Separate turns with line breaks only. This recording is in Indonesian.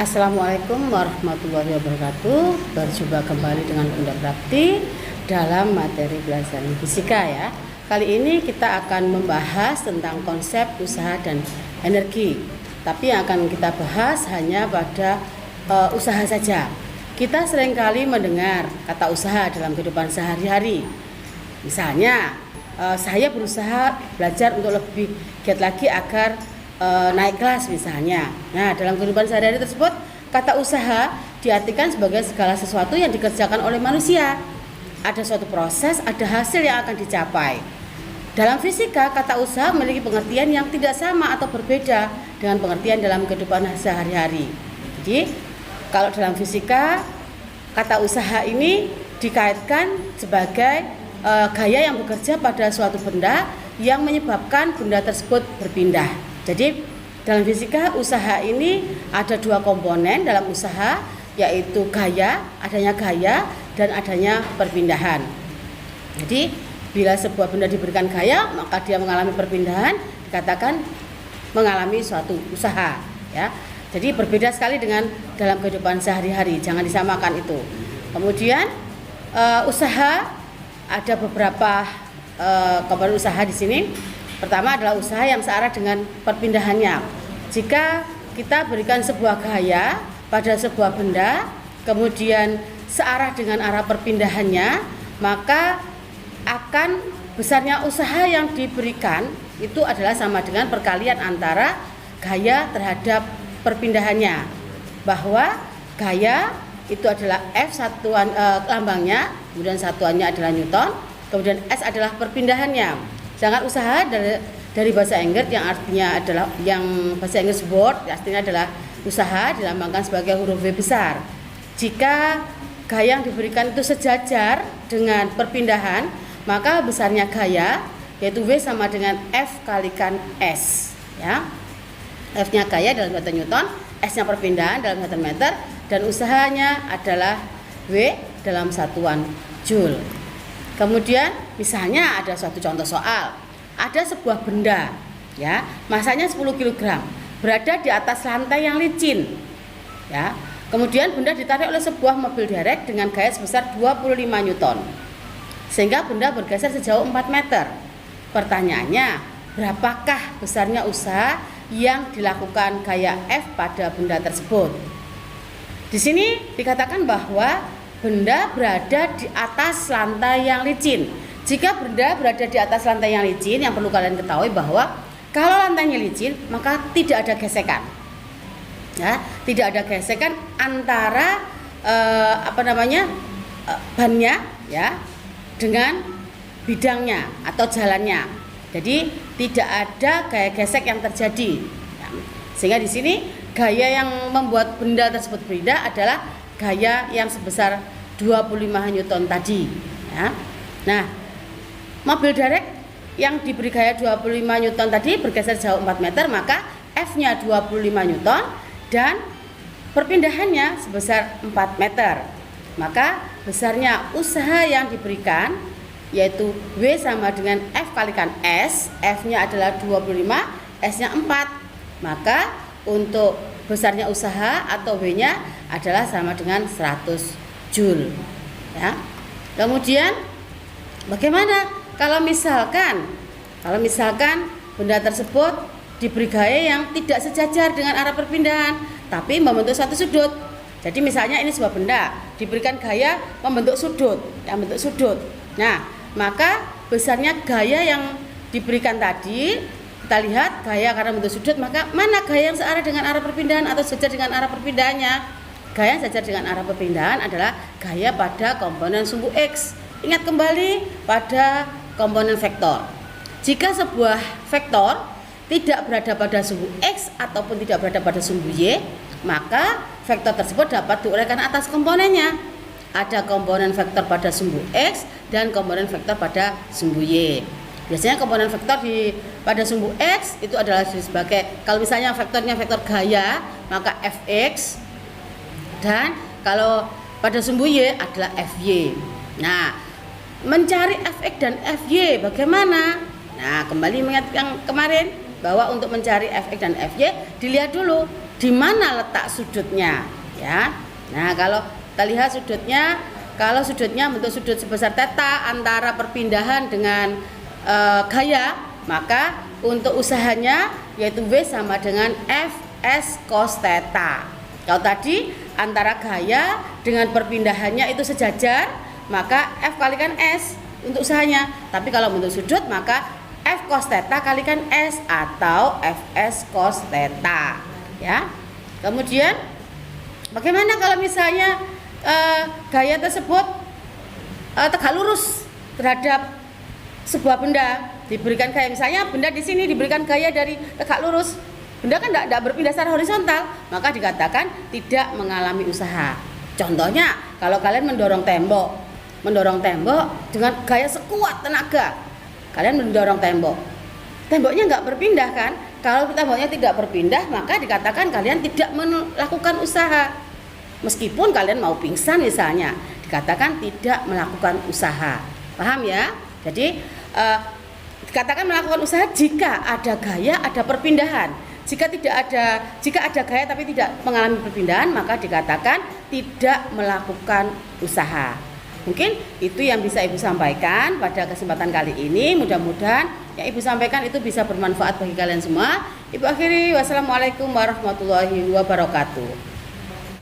Assalamualaikum warahmatullahi wabarakatuh. Berjumpa kembali dengan Bunda Prakti dalam materi pelajaran fisika ya. Kali ini kita akan membahas tentang konsep usaha dan energi. Tapi yang akan kita bahas hanya pada usaha saja. Kita seringkali mendengar kata usaha dalam kehidupan sehari-hari. Misalnya, saya berusaha belajar untuk lebih giat lagi agar naik kelas misalnya. Nah, dalam kehidupan sehari-hari tersebut, kata usaha diartikan sebagai segala sesuatu yang dikerjakan oleh manusia. Ada suatu proses, ada hasil yang akan dicapai. Dalam fisika, kata usaha memiliki pengertian yang tidak sama atau berbeda dengan pengertian dalam kehidupan sehari-hari. Jadi, kalau dalam fisika, kata usaha ini dikaitkan sebagai gaya yang bekerja pada suatu benda yang menyebabkan benda tersebut berpindah. Jadi dalam fisika usaha ini ada dua komponen dalam usaha, yaitu gaya, adanya gaya dan adanya perpindahan. Jadi bila sebuah benda diberikan gaya maka dia mengalami perpindahan, dikatakan mengalami suatu usaha ya. Jadi berbeda sekali dengan dalam kehidupan sehari-hari, jangan disamakan itu. Kemudian usaha ada beberapa komponen usaha di sini. Pertama adalah usaha yang searah dengan perpindahannya. Jika kita berikan sebuah gaya pada sebuah benda, kemudian searah dengan arah perpindahannya, maka akan besarnya usaha yang diberikan itu adalah sama dengan perkalian antara gaya terhadap perpindahannya. Bahwa gaya itu adalah F satuan lambangnya, kemudian satuannya adalah Newton, kemudian S adalah perpindahannya. Sedangkan usaha dari bahasa Inggris yang artinya adalah bahasa Inggris word artinya adalah usaha dilambangkan sebagai huruf V besar. Jika gaya yang diberikan itu sejajar dengan perpindahan, maka besarnya gaya yaitu V sama dengan F kalikan S ya. F-nya gaya dalam satu Newton, S-nya perpindahan dalam satu meter, dan usahanya adalah W dalam satuan Joule. Kemudian misalnya ada suatu contoh soal, ada sebuah benda ya, masanya 10 kg berada di atas lantai yang licin ya. Kemudian benda ditarik oleh sebuah mobil derek dengan gaya sebesar 25 Newton sehingga benda bergeser sejauh 4 meter. Pertanyaannya, berapakah besarnya usaha yang dilakukan gaya F pada benda tersebut? Di sini dikatakan bahwa benda berada di atas lantai yang licin. Jika benda berada di atas lantai yang licin, yang perlu kalian ketahui bahwa kalau lantainya licin, maka tidak ada gesekan. Ya, tidak ada gesekan antara bannya ya dengan bidangnya atau jalannya. Jadi tidak ada gaya gesek yang terjadi. Sehingga di sini gaya yang membuat benda tersebut beda adalah gaya yang sebesar 25 Newton tadi ya. Nah, mobil derek yang diberi gaya 25 Newton tadi bergeser jauh 4 meter, maka F-nya 25 Newton dan perpindahannya sebesar 4 meter. Maka besarnya usaha yang diberikan yaitu W sama dengan F kalikan S, F-nya adalah 25, S-nya 4. Maka untuk besarnya usaha atau W-nya adalah sama dengan 100 Joule ya. Kemudian bagaimana kalau misalkan benda tersebut diberi gaya yang tidak sejajar dengan arah perpindahan tapi membentuk satu sudut. Jadi misalnya ini sebuah benda diberikan gaya membentuk sudut. Nah, maka besarnya gaya yang diberikan tadi, kita lihat gaya karena bentuk sudut, maka mana gaya yang searah dengan arah perpindahan atau sejajar dengan arah perpindahannya? Gaya yang sejajar dengan arah perpindahan adalah gaya pada komponen sumbu X. Ingat kembali pada komponen vektor. Jika sebuah vektor tidak berada pada sumbu X ataupun tidak berada pada sumbu Y, maka vektor tersebut dapat diuraikan atas komponennya. Ada komponen vektor pada sumbu X dan komponen vektor pada sumbu Y. Biasanya komponen vektor pada sumbu X itu adalah sebagai, kalau misalnya vektornya vektor gaya, maka Fx, dan kalau pada sumbu Y adalah Fy. Nah, mencari Fx dan Fy bagaimana? Nah, kembali mengingat yang kemarin bahwa untuk mencari Fx dan Fy dilihat dulu di mana letak sudutnya ya. Nah, kalau kita lihat sudutnya, kalau sudutnya bentuk sudut sebesar theta antara perpindahan dengan gaya, maka untuk usahanya yaitu V sama dengan Fs cos theta. Kalau tadi antara gaya dengan perpindahannya itu sejajar, maka F kalikan S untuk usahanya. Tapi kalau bentuk sudut maka F cos theta kalikan S atau Fs cos theta ya. Kemudian bagaimana kalau misalnya gaya tersebut tegak lurus terhadap sebuah benda, diberikan gaya, misalnya benda di sini diberikan gaya dari tegak lurus, benda kan tidak berpindah secara horizontal, maka dikatakan tidak mengalami usaha. Contohnya kalau kalian mendorong tembok dengan gaya sekuat tenaga, kalian mendorong temboknya nggak berpindah kan? Kalau temboknya tidak berpindah, maka dikatakan kalian tidak melakukan usaha. Meskipun kalian mau pingsan misalnya, dikatakan tidak melakukan usaha. Paham ya? Jadi dikatakan melakukan usaha jika ada gaya, ada perpindahan. Jika ada gaya tapi tidak mengalami perpindahan, maka dikatakan tidak melakukan usaha. Mungkin itu yang bisa Ibu sampaikan pada kesempatan kali ini. Mudah-mudahan yang Ibu sampaikan itu bisa bermanfaat bagi kalian semua. Ibu akhiri, wassalamualaikum warahmatullahi wabarakatuh.